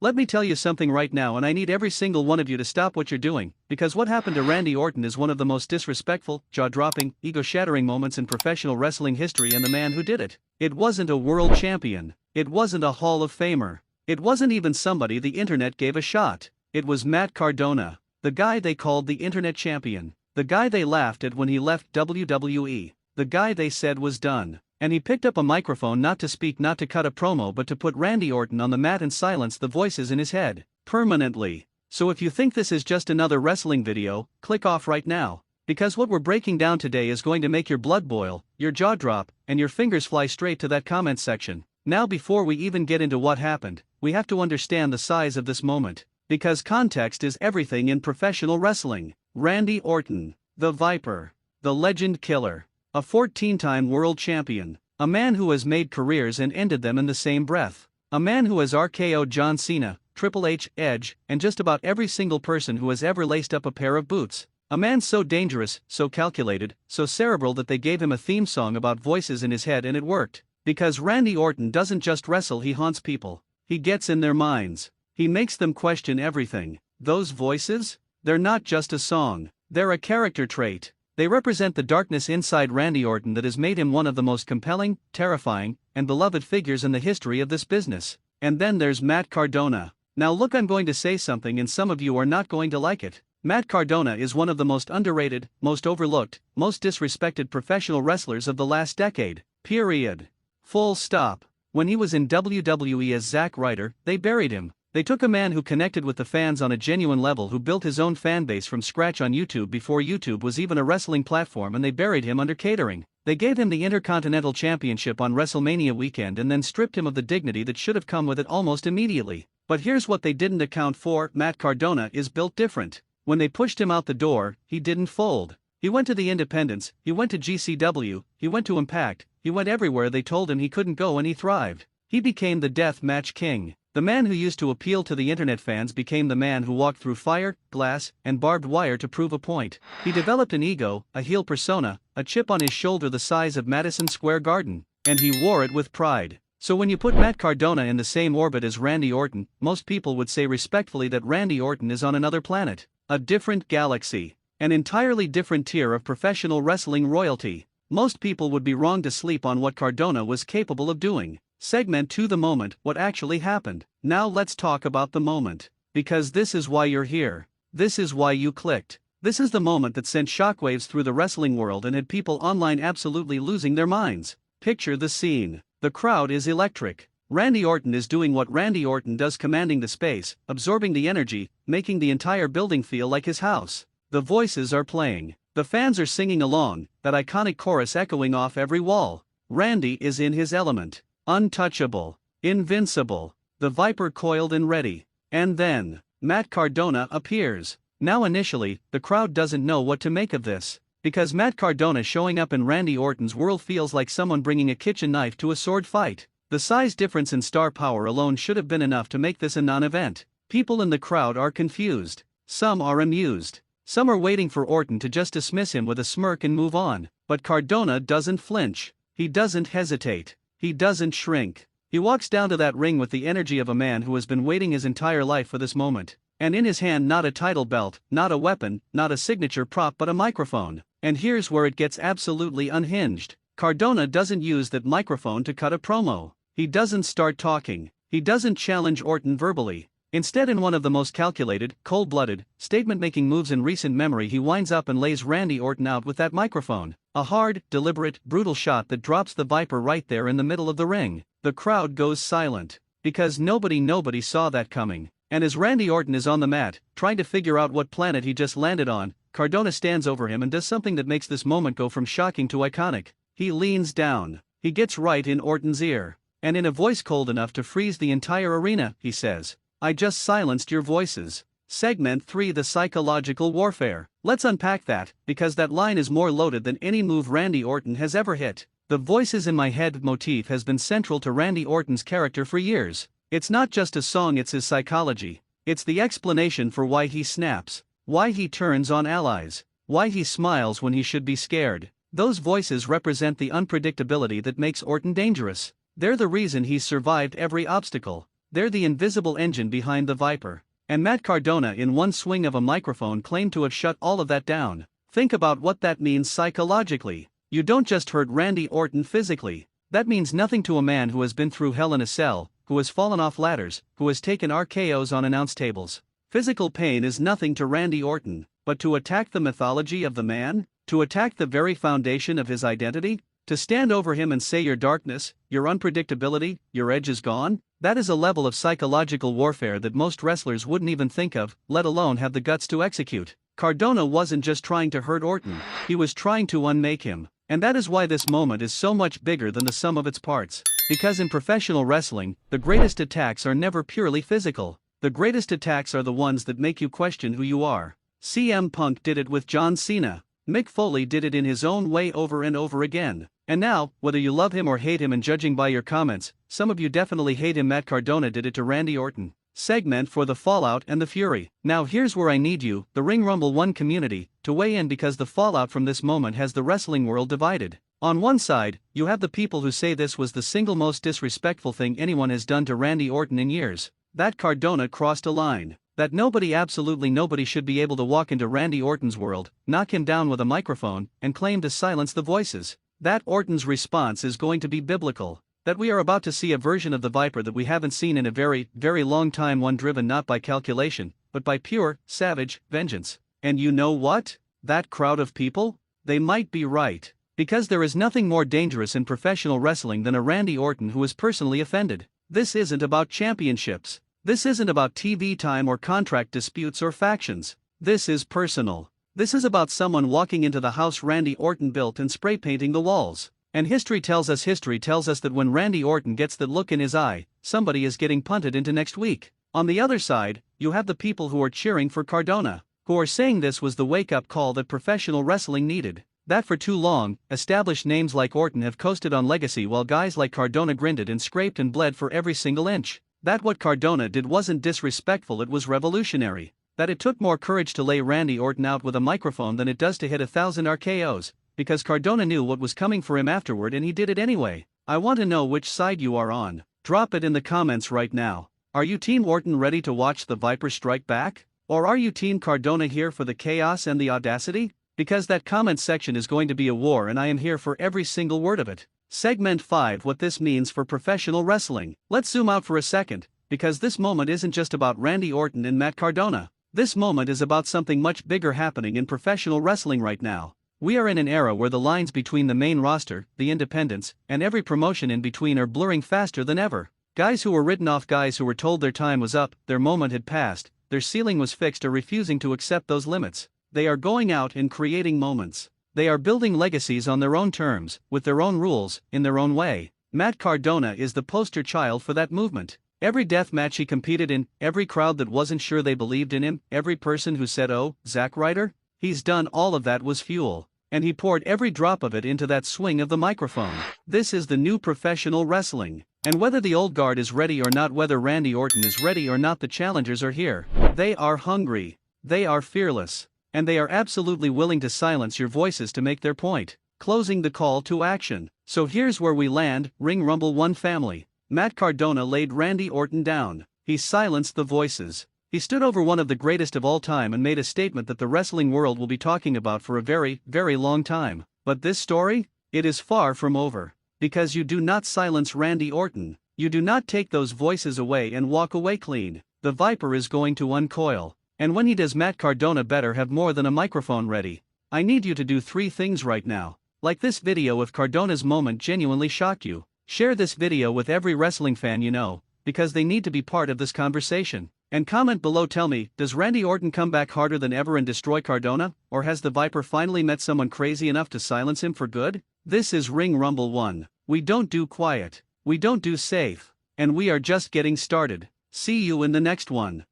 Let me tell you something right now, and I need every single one of you to stop what you're doing, because what happened to Randy Orton is one of the most disrespectful, jaw-dropping, ego-shattering moments in professional wrestling history, and the man who did it. It wasn't a world champion. It wasn't a Hall of Famer. It wasn't even somebody the internet gave a shot. It was Matt Cardona, the guy they called the internet champion, the guy they laughed at when he left WWE, the guy they said was done. And he picked up a microphone not to speak, not to cut a promo, but to put Randy Orton on the mat and silence the voices in his head, permanently. So if you think this is just another wrestling video, click off right now. Because what we're breaking down today is going to make your blood boil, your jaw drop, and your fingers fly straight to that comment section. Now before we even get into what happened, we have to understand the size of this moment. Because context is everything in professional wrestling. Randy Orton, the Viper, the Legend Killer. A 14-time world champion, a man who has made careers and ended them in the same breath, a man who has RKO'd John Cena, Triple H, Edge, and just about every single person who has ever laced up a pair of boots, a man so dangerous, so calculated, so cerebral that they gave him a theme song about voices in his head, and it worked, because Randy Orton doesn't just wrestle, he haunts people, he gets in their minds, he makes them question everything. Those voices? They're not just a song, they're a character trait. They represent the darkness inside Randy Orton that has made him one of the most compelling, terrifying, and beloved figures in the history of this business. And then there's Matt Cardona. Now look, I'm going to say something and some of you are not going to like it. Matt Cardona is one of the most underrated, most overlooked, most disrespected professional wrestlers of the last decade. Period. Full stop. When he was in WWE as Zack Ryder, they buried him. They took a man who connected with the fans on a genuine level, who built his own fan base from scratch on YouTube before YouTube was even a wrestling platform, and they buried him under catering. They gave him the Intercontinental Championship on WrestleMania weekend and then stripped him of the dignity that should have come with it almost immediately. But here's what they didn't account for: Matt Cardona is built different. When they pushed him out the door, he didn't fold. He went to the independents, he went to GCW, he went to Impact, he went everywhere they told him he couldn't go, and he thrived. He became the death match king. The man who used to appeal to the internet fans became the man who walked through fire, glass, and barbed wire to prove a point. He developed an ego, a heel persona, a chip on his shoulder the size of Madison Square Garden, and he wore it with pride. So when you put Matt Cardona in the same orbit as Randy Orton, most people would say respectfully that Randy Orton is on another planet, a different galaxy, an entirely different tier of professional wrestling royalty. Most people would be wrong to sleep on what Cardona was capable of doing. Segment 2: The moment, what actually happened. Now let's talk about the moment. Because this is why you're here. This is why you clicked. This is the moment that sent shockwaves through the wrestling world and had people online absolutely losing their minds. Picture the scene. The crowd is electric. Randy Orton is doing what Randy Orton does, commanding the space, absorbing the energy, making the entire building feel like his house. The voices are playing. The fans are singing along, that iconic chorus echoing off every wall. Randy is in his element. Untouchable. Invincible. The Viper coiled and ready. And then, Matt Cardona appears. Now initially, the crowd doesn't know what to make of this. Because Matt Cardona showing up in Randy Orton's world feels like someone bringing a kitchen knife to a sword fight. The size difference in star power alone should have been enough to make this a non-event. People in the crowd are confused. Some are amused. Some are waiting for Orton to just dismiss him with a smirk and move on. But Cardona doesn't flinch. He doesn't hesitate. He doesn't shrink. He walks down to that ring with the energy of a man who has been waiting his entire life for this moment. And in his hand, not a title belt, not a weapon, not a signature prop, but a microphone. And here's where it gets absolutely unhinged. Cardona doesn't use that microphone to cut a promo. He doesn't start talking. He doesn't challenge Orton verbally. Instead, in one of the most calculated, cold-blooded, statement-making moves in recent memory, he winds up and lays Randy Orton out with that microphone. A hard, deliberate, brutal shot that drops the Viper right there in the middle of the ring. The crowd goes silent. Because nobody saw that coming. And as Randy Orton is on the mat, trying to figure out what planet he just landed on, Cardona stands over him and does something that makes this moment go from shocking to iconic. He leans down. He gets right in Orton's ear. And in a voice cold enough to freeze the entire arena, he says, "I just silenced your voices." Segment 3: The psychological warfare. Let's unpack that, because that line is more loaded than any move Randy Orton has ever hit. The voices in my head motif has been central to Randy Orton's character for years. It's not just a song, it's his psychology. It's the explanation for why he snaps, why he turns on allies, why he smiles when he should be scared. Those voices represent the unpredictability that makes Orton dangerous. They're the reason he's survived every obstacle. They're the invisible engine behind the Viper. And Matt Cardona in one swing of a microphone claimed to have shut all of that down. Think about what that means psychologically. You don't just hurt Randy Orton physically. That means nothing to a man who has been through Hell in a Cell, who has fallen off ladders, who has taken RKOs on announce tables. Physical pain is nothing to Randy Orton, but to attack the mythology of the man? To attack the very foundation of his identity? To stand over him and say your darkness, your unpredictability, your edge is gone? That is a level of psychological warfare that most wrestlers wouldn't even think of, let alone have the guts to execute. Cardona wasn't just trying to hurt Orton, he was trying to unmake him. And that is why this moment is so much bigger than the sum of its parts. Because in professional wrestling, the greatest attacks are never purely physical. The greatest attacks are the ones that make you question who you are. CM Punk did it with John Cena. Mick Foley did it in his own way over and over again. And now, whether you love him or hate him, and judging by your comments, some of you definitely hate him, Matt Cardona did it to Randy Orton. Segment for the fallout and the fury. Now here's where I need you, the Ring Rumble 1 community, to weigh in, because the fallout from this moment has the wrestling world divided. On one side, you have the people who say this was the single most disrespectful thing anyone has done to Randy Orton in years. That Cardona crossed a line. That nobody, absolutely nobody, should be able to walk into Randy Orton's world, knock him down with a microphone, and claim to silence the voices. That Orton's response is going to be biblical. That we are about to see a version of the Viper that we haven't seen in a very, very long time, one driven not by calculation, but by pure, savage vengeance. And you know what? That crowd of people? They might be right. Because there is nothing more dangerous in professional wrestling than a Randy Orton who is personally offended. This isn't about championships. This isn't about TV time or contract disputes or factions. This is personal. This is about someone walking into the house Randy Orton built and spray painting the walls. And history tells us that when Randy Orton gets that look in his eye, somebody is getting punted into next week. On the other side, you have the people who are cheering for Cardona, who are saying this was the wake-up call that professional wrestling needed. That for too long, established names like Orton have coasted on legacy while guys like Cardona grinded and scraped and bled for every single inch. That what Cardona did wasn't disrespectful, it was revolutionary. That it took more courage to lay Randy Orton out with a microphone than it does to hit 1,000 RKOs. Because Cardona knew what was coming for him afterward and he did it anyway. I want to know which side you are on. Drop it in the comments right now. Are you Team Orton ready to watch the Viper strike back? Or are you Team Cardona here for the chaos and the audacity? Because that comment section is going to be a war and I am here for every single word of it. Segment 5: What this means for professional wrestling. Let's zoom out for a second, because this moment isn't just about Randy Orton and Matt Cardona. This moment is about something much bigger happening in professional wrestling right now. We are in an era where the lines between the main roster, the independents, and every promotion in between are blurring faster than ever. Guys who were written off, guys who were told their time was up, their moment had passed, their ceiling was fixed, are refusing to accept those limits. They are going out and creating moments. They are building legacies on their own terms, with their own rules, in their own way. Matt Cardona is the poster child for that movement. Every death match he competed in, every crowd that wasn't sure they believed in him, every person who said, "Oh, Zack Ryder?" He's done all of that was fuel. And he poured every drop of it into that swing of the microphone. This is the new professional wrestling. And whether the old guard is ready or not, whether Randy Orton is ready or not, the challengers are here. They are hungry. They are fearless. And they are absolutely willing to silence your voices to make their point. Closing the call to action. So here's where we land, Ring Rumble 1 family. Matt Cardona laid Randy Orton down. He silenced the voices. He stood over one of the greatest of all time and made a statement that the wrestling world will be talking about for a very, very long time. But this story? It is far from over. Because you do not silence Randy Orton. You do not take those voices away and walk away clean. The Viper is going to uncoil. And when he does, Matt Cardona better have more than a microphone ready. I need you to do 3 things right now. Like this video if Cardona's moment genuinely shocked you. Share this video with every wrestling fan you know, because they need to be part of this conversation. And comment below, tell me, does Randy Orton come back harder than ever and destroy Cardona? Or has the Viper finally met someone crazy enough to silence him for good? This is Ring Rumble 1. We don't do quiet. We don't do safe. And we are just getting started. See you in the next one.